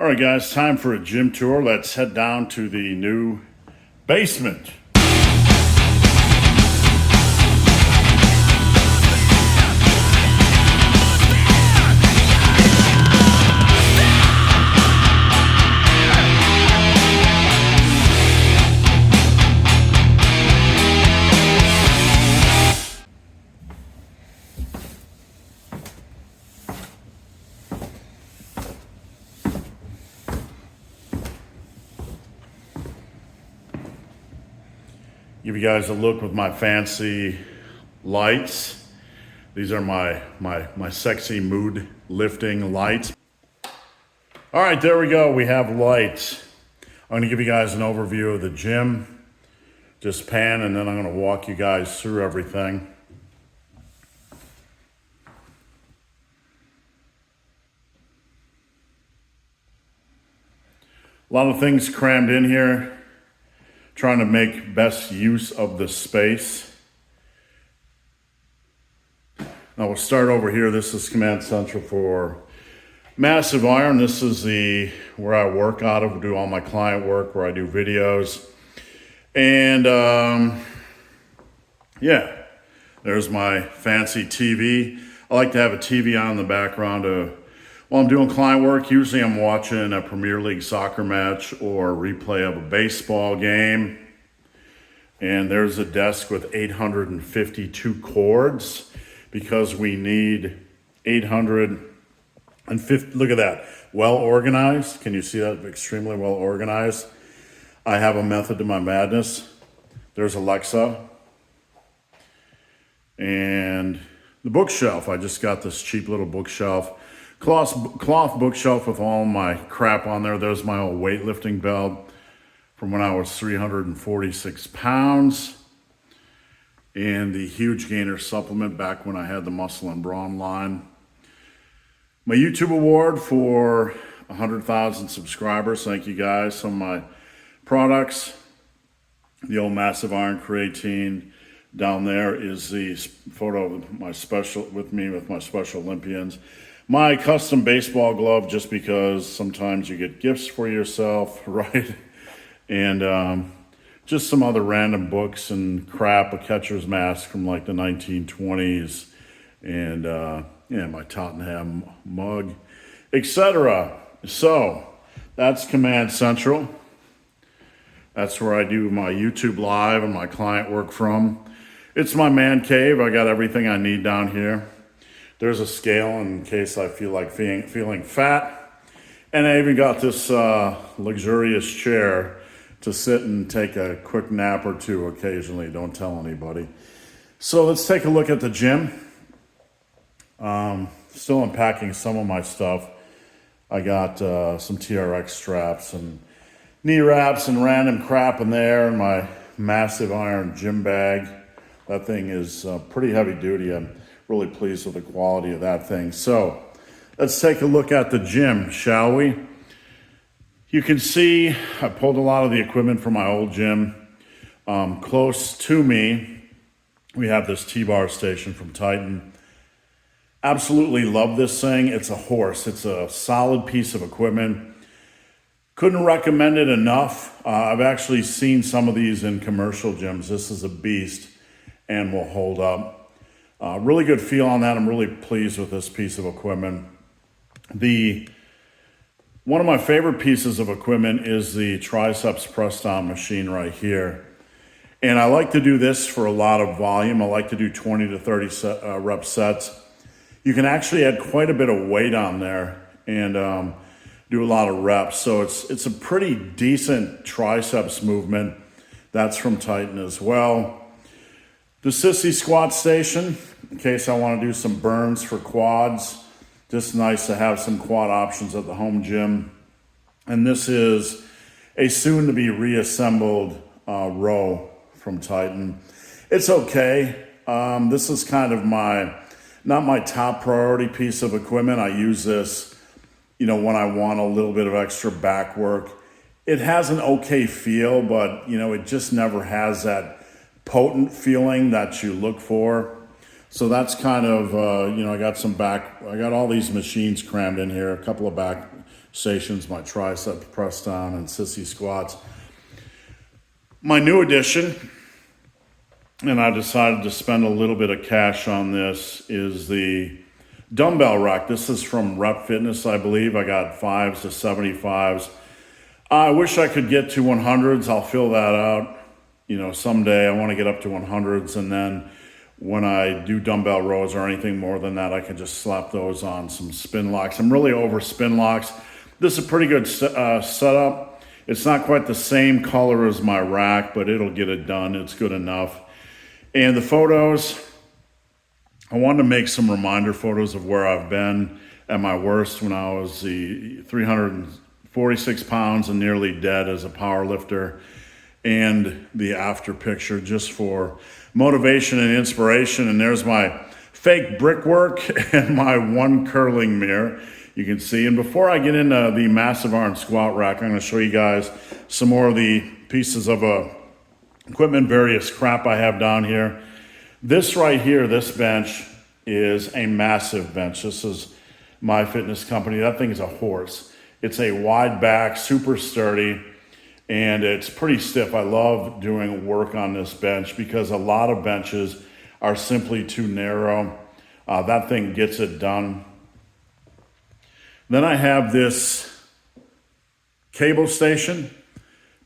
All right, guys, time for a gym tour. Let's head down to the new basement. Give you guys a look with my fancy lights. These are my sexy mood lifting lights. All right, there we go. We have lights. I'm gonna give you guys an overview of the gym. Just pan, and then I'm gonna walk you guys through everything. A lot of things crammed in here. Trying to make best use of the space. Now we'll start over here. This is Command Central for Massive Iron. This is where I work out of, do all my client work, where I do videos. And yeah, there's my fancy TV. I like to have a TV on in the background while I'm doing client work. Usually I'm watching a Premier League soccer match or a replay of a baseball game. And there's a desk with 852 cords because we need 850. Look at that, well organized. Can you see that? Extremely well organized. I have a method to my madness. There's Alexa. And the bookshelf. I just got this cheap little bookshelf. Cloth bookshelf with all my crap on there. There's my old weightlifting belt from when I was 346 pounds. And the Huge Gainer supplement back when I had the Muscle and Brawn line. My YouTube award for 100,000 subscribers. Thank you guys. Some of my products. The old Massive Iron Creatine. Down there is the photo of my special with my Special Olympians. My custom baseball glove, just because sometimes you get gifts for yourself, right? And just some other random books and crap, a catcher's mask from like the 1920s, and yeah, my Tottenham mug, etc. So that's Command Central. That's where I do my YouTube live and my client work from. It's my man cave. I got everything I need down here. There's a scale in case I feel like feeling fat. And I even got this luxurious chair to sit and take a quick nap or two occasionally. Don't tell anybody. So let's take a look at the gym. Still unpacking some of my stuff. I got some TRX straps and knee wraps and random crap in there, and my Massive Iron gym bag. That thing is pretty heavy duty. I'm really pleased with the quality of that thing. So let's take a look at the gym, shall we? You can see I pulled a lot of the equipment from my old gym. Close to me, we have this T-bar station from Titan. Absolutely love this thing. It's a horse. It's a solid piece of equipment. Couldn't recommend it enough. I've actually seen some of these in commercial gyms. This is a beast and will hold up. Really good feel on that. I'm really pleased with this piece of equipment. One of my favorite pieces of equipment is the triceps press down machine right here. And I like to do this for a lot of volume. I like to do 20 to 30 rep sets. You can actually add quite a bit of weight on there and do a lot of reps. So it's a pretty decent triceps movement. That's from Titan as well. The Sissy squat station, in case I want to do some burns for quads. Just nice to have some quad options at the home gym. And this is a soon to be reassembled row from Titan. It's okay. This is kind of not my top priority piece of equipment. I use this, when I want a little bit of extra back work. It has an okay feel, but it just never has that potent feeling that you look for. So that's kind of, I got all these machines crammed in here, a couple of back stations, my tricep press down and sissy squats. My new addition, and I decided to spend a little bit of cash on this, is the dumbbell rack. This is from Rep Fitness, I believe. I got 5s to 75s. I wish I could get to 100s. I'll fill that out. You know, someday I want to get up to 100s, and then when I do dumbbell rows or anything more than that, I can just slap those on some spin locks. I'm really over spin locks. This is a pretty good setup. It's not quite the same color as my rack, but it'll get it done. It's good enough. And the photos, I wanted to make some reminder photos of where I've been at my worst when I was the 346 pounds and nearly dead as a power lifter, and the after picture just for motivation and inspiration. And there's my fake brickwork and my one curling mirror. You can see. And before I get into the massive iron squat rack, I'm going to show you guys some more of the pieces of equipment, various crap I have down here. This right here, this bench is a massive bench. This is My Fitness Company. That thing is a horse. It's a wide back, super sturdy, and it's pretty stiff. I love doing work on this bench because a lot of benches are simply too narrow. That thing gets it done. Then I have this cable station.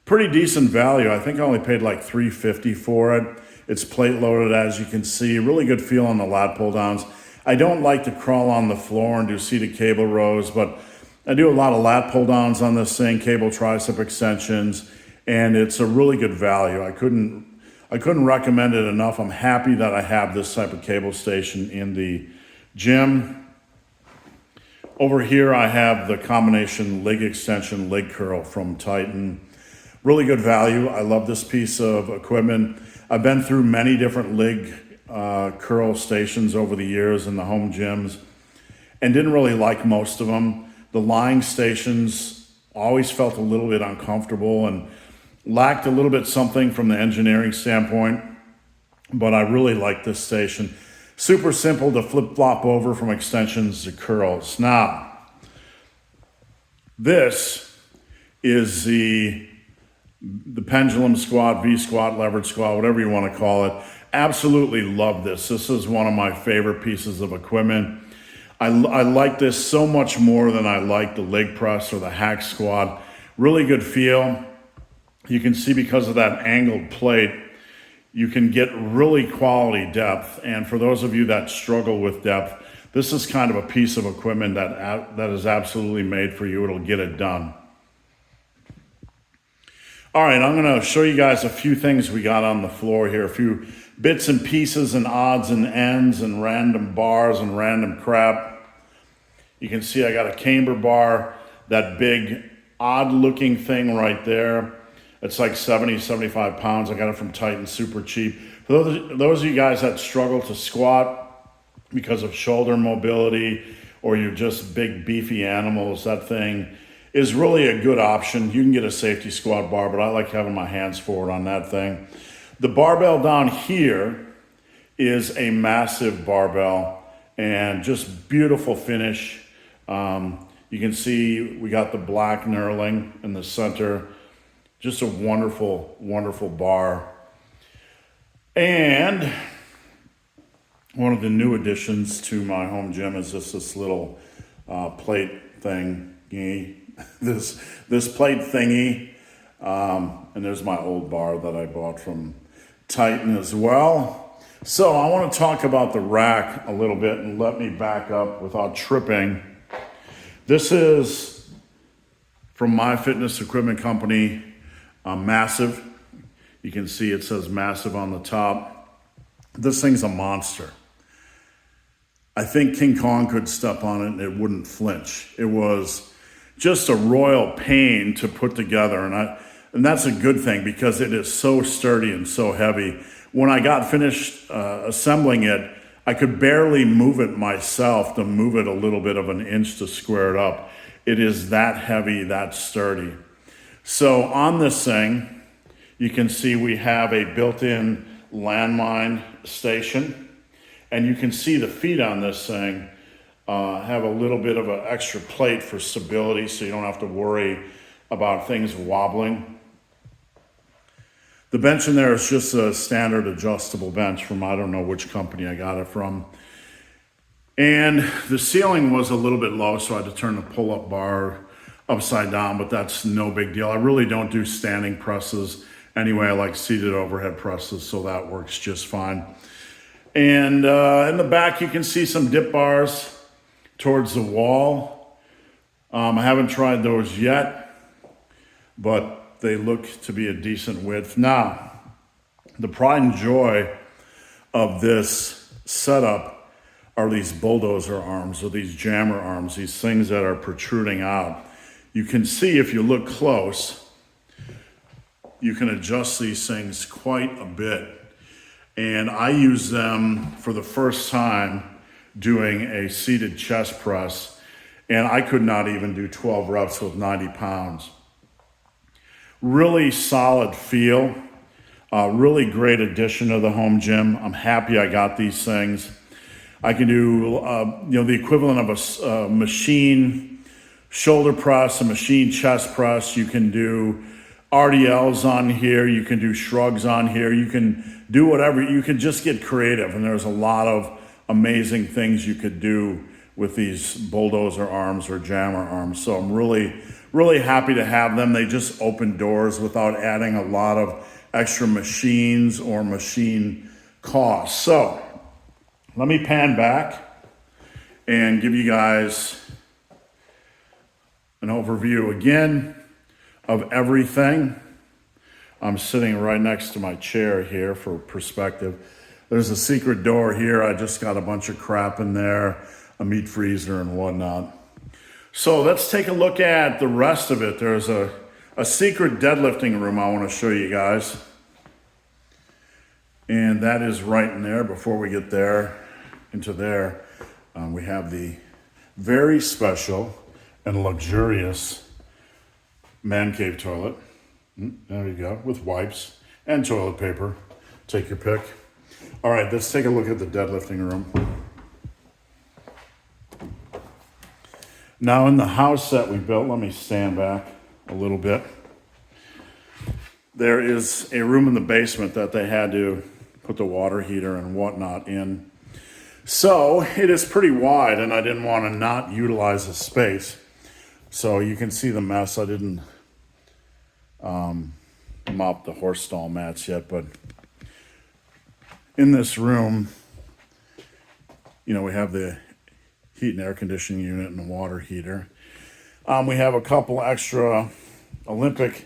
Pretty decent value. I think I only paid like $350 for it. It's plate loaded, as you can see. Really good feel on the lat pull downs. I don't like to crawl on the floor and do seated cable rows, but I do a lot of lat pull downs on this thing, cable tricep extensions, and it's a really good value. I couldn't recommend it enough. I'm happy that I have this type of cable station in the gym. Over here, I have the combination leg extension, leg curl from Titan. Really good value. I love this piece of equipment. I've been through many different leg curl stations over the years in the home gyms and didn't really like most of them. The lying stations always felt a little bit uncomfortable and lacked a little bit something from the engineering standpoint, but I really like this station. Super simple to flip-flop over from extensions to curls. Now, this is the pendulum squat, V squat, leverage squat, whatever you want to call it. Absolutely love this. This is one of my favorite pieces of equipment. I like this so much more than I like the leg press or the hack squat. Really good feel. You can see because of that angled plate, you can get really quality depth. And for those of you that struggle with depth, this is kind of a piece of equipment that is absolutely made for you. It'll get it done. All right, I'm going to show you guys a few things we got on the floor here, a few bits and pieces and odds and ends and random bars and random crap. You can see I got a camber bar, that big odd looking thing right there. It's like 70, 75 pounds. I got it from Titan, super cheap. For those of you guys that struggle to squat because of shoulder mobility or you're just big beefy animals, that thing is really a good option. You can get a safety squat bar, but I like having my hands forward on that thing. The barbell down here is a massive barbell and just beautiful finish. You can see we got the black knurling in the center. Just a wonderful, wonderful bar. And one of the new additions to my home gym is just this little plate thingy. This plate thingy. And there's my old bar that I bought from Titan as well. So I want to talk about the rack a little bit and let me back up without tripping. This is from My Fitness Equipment Company. Massive. You can see it says massive on the top. This thing's a monster. I think King Kong could step on it and it wouldn't flinch. It was just a royal pain to put together, and that's a good thing because it is so sturdy and so heavy. When I got finished assembling it, I could barely move it myself to move it a little bit of an inch to square it up. It is that heavy, that sturdy. So on this thing, you can see we have a built-in landmine station, and you can see the feet on this thing. Have a little bit of an extra plate for stability so you don't have to worry about things wobbling. The bench in there is just a standard adjustable bench from, I don't know which company I got it from. And the ceiling was a little bit low, so I had to turn the pull-up bar upside down, but that's no big deal. I really don't do standing presses. Anyway, I like seated overhead presses, so that works just fine. And in the back, you can see some dip bars towards the wall. I haven't tried those yet, but they look to be a decent width. Now, the pride and joy of this setup are these bulldozer arms or these jammer arms, these things that are protruding out. You can see if you look close, you can adjust these things quite a bit. And I use them for the first time doing a seated chest press, and I could not even do 12 reps with 90 pounds. Really solid feel, really great addition to the home gym. I'm happy I got these things. I can do the equivalent of a machine shoulder press, a machine chest press. You can do RDLs on here. You can do shrugs on here. You can do whatever. You can just get creative, and there's a lot of amazing things you could do with these bulldozer arms or jammer arms. So I'm really happy to have them. They just open doors without adding a lot of extra machines or machine costs. So let me pan back and give you guys an overview again of everything. I'm sitting right next to my chair here for perspective. There's a secret door here. I just got a bunch of crap in there, a meat freezer and whatnot. So let's take a look at the rest of it. There's a secret deadlifting room I want to show you guys. And that is right in there. Before we get there, into there, we have the very special and luxurious man cave toilet. There you go, with wipes and toilet paper. Take your pick. All right, let's take a look at the deadlifting room. Now in the house that we built, let me stand back a little bit. There is a room in the basement that they had to put the water heater and whatnot in. So it is pretty wide, and I didn't want to not utilize the space. So you can see the mess. I didn't mop the horse stall mats yet, but in this room, we have the heat and air conditioning unit and the water heater. We have a couple extra Olympic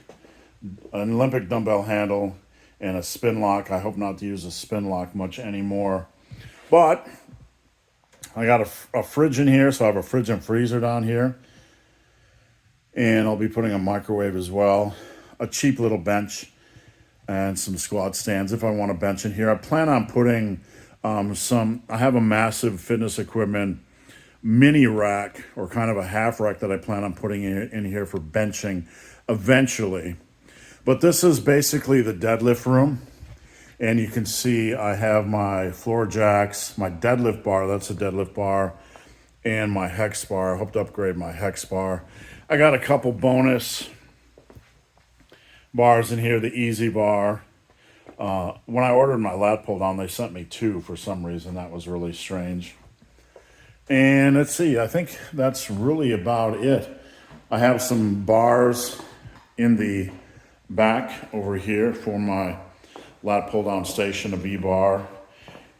dumbbell handle and a spin lock. I hope not to use a spin lock much anymore, but I got a fridge in here, so I have a fridge and freezer down here. And I'll be putting a microwave as well, a cheap little bench, and some squat stands if I want to bench in here. I plan on putting I have a massive fitness equipment mini rack, or kind of a half rack, that I plan on putting in here for benching eventually. But this is basically the deadlift room. And you can see I have my floor jacks, my deadlift bar, that's a deadlift bar, and my hex bar. I hope to upgrade my hex bar. I got a couple bonus bars in here, the easy bar. When I ordered my lat pull down, they sent me 2 for some reason. That was really strange. And let's see, I think that's really about it. I have some bars in the back over here for my lat pull down station, a V bar,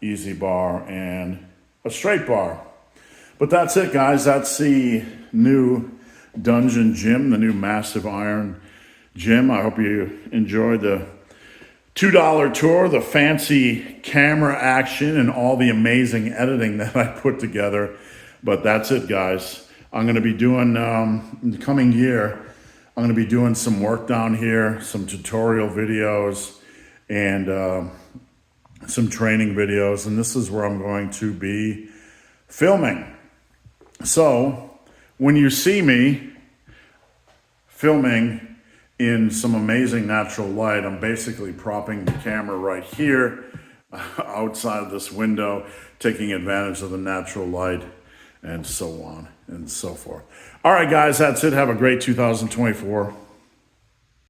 easy bar, and a straight bar. But that's it, guys. That's the new Dungeon Gym, the new Massive Iron Gym. I hope you enjoyed the $2 tour, the fancy camera action, and all the amazing editing that I put together. But that's it, guys. I'm going to be doing, in the coming year, I'm going to be doing some work down here, some tutorial videos, and some training videos. And this is where I'm going to be filming. So when you see me filming in some amazing natural light, I'm basically propping the camera right here outside of this window, taking advantage of the natural light. and so on and so forth. All right, guys, that's it. Have a great 2024.